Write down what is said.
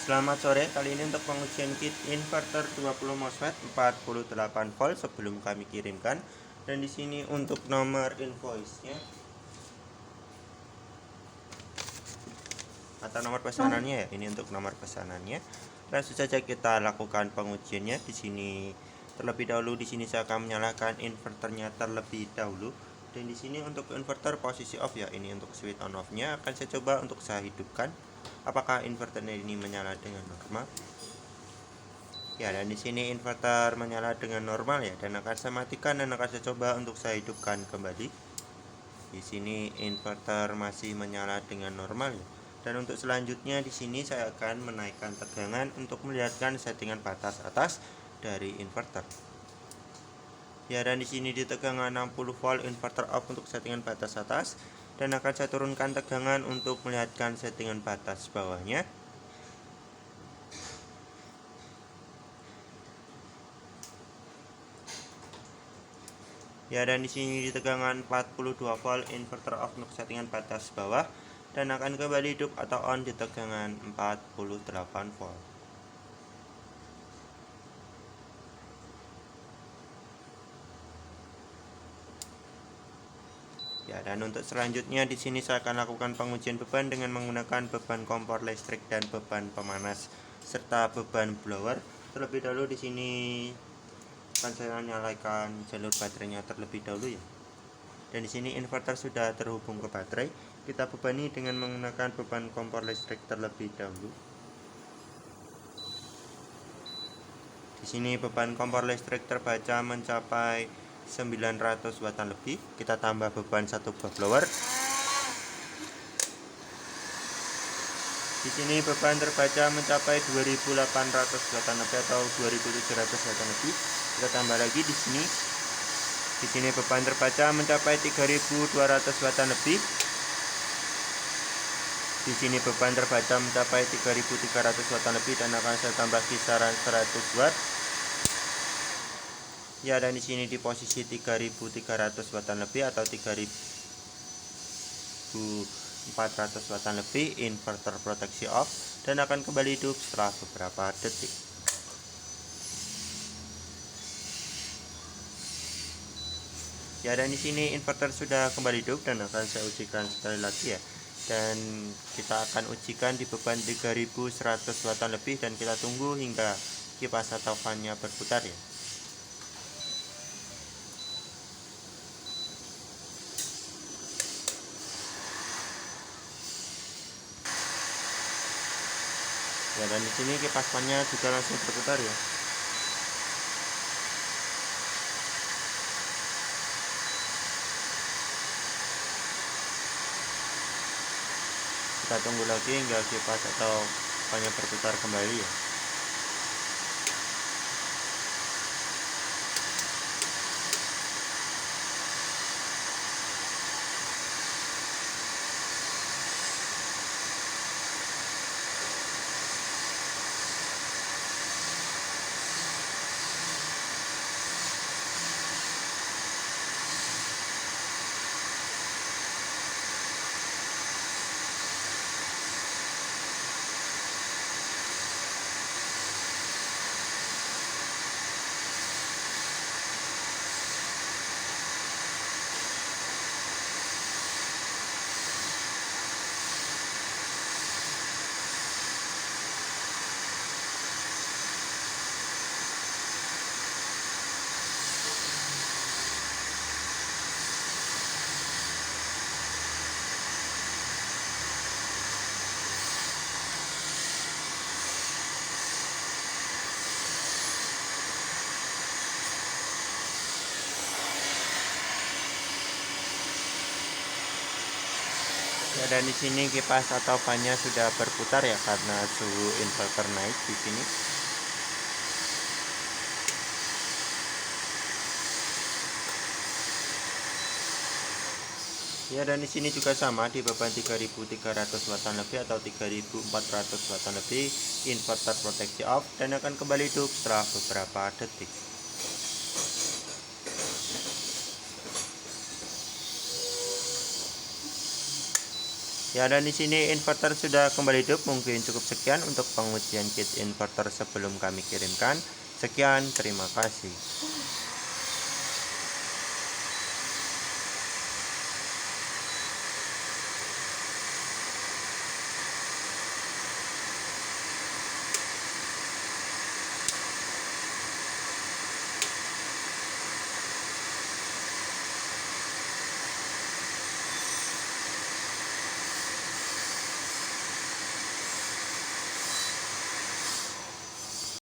Selamat sore, kali ini untuk pengujian kit inverter 20 MOSFET 48 volt sebelum kami kirimkan. Dan di sini untuk nomor invoice-nya atau nomor pesanannya ya, ini untuk nomor pesanannya. Langsung saja kita lakukan pengujiannya. Di sini terlebih dahulu saya akan menyalakan inverternya terlebih dahulu. Dan di sini untuk inverter posisi off ya, ini untuk switch on off-nya akan saya coba untuk saya hidupkan. Apakah inverternya ini menyala dengan normal? Ya, dan di sini inverter menyala dengan normal ya, dan akan saya matikan dan akan saya coba untuk saya hidupkan kembali. Di sini inverter masih menyala dengan normal ya. Dan untuk selanjutnya di sini saya akan menaikkan tegangan untuk melihatkan settingan batas atas dari inverter. Ya, dan di sini di tegangan 60 volt inverter off untuk settingan batas atas, dan akan saya turunkan tegangan untuk melihatkan settingan batas bawahnya. Ya, dan di sini di tegangan 42 volt inverter off untuk settingan batas bawah, dan akan kembali hidup atau on di tegangan 48 volt. Ya, dan untuk selanjutnya di sini saya akan lakukan pengujian beban dengan menggunakan beban kompor listrik dan beban pemanas serta beban blower. Terlebih dahulu di sini akan saya nyalakan jalur baterainya terlebih dahulu ya. Dan di sini inverter sudah terhubung ke baterai. Kita bebani dengan menggunakan beban kompor listrik terlebih dahulu. Di sini beban kompor listrik terbaca mencapai 900 watan lebih. Kita tambah beban satu buah blower. Di sini beban terbaca mencapai 2800 watan lebih atau 2700 watan lebih. Kita tambah lagi di sini. Di sini beban terbaca mencapai 3200 watan lebih. Di sini beban terbaca mencapai 3300 watan lebih, dan akan saya tambah kisaran 100 watt. Ya, dan di sini di posisi 3300 watan lebih atau 3400 watan lebih, inverter proteksi off dan akan kembali hidup setelah beberapa detik. Ya, dan di sini inverter sudah kembali hidup dan akan saya ujikan sekali lagi ya. Dan kita akan ujikan di beban 3100 watan lebih, dan kita tunggu hingga kipas atau fan-nya berputar ya. Ya, dan di sini kipas fan-nya juga langsung berputar ya. Kita tunggu lagi hingga kipas atau fan-nya berputar kembali ya. Ya, dan di sini kipas atau fan-nya sudah berputar ya karena suhu inverter naik di sini. Ya, dan di sini juga sama di beban 3300 watan lebih atau 3400 watan lebih, inverter proteksi off dan akan kembali hidup setelah beberapa detik. Ya, dan di sini inverter sudah kembali hidup. Mungkin cukup sekian untuk pengujian kit inverter sebelum kami kirimkan. Sekian, terima kasih.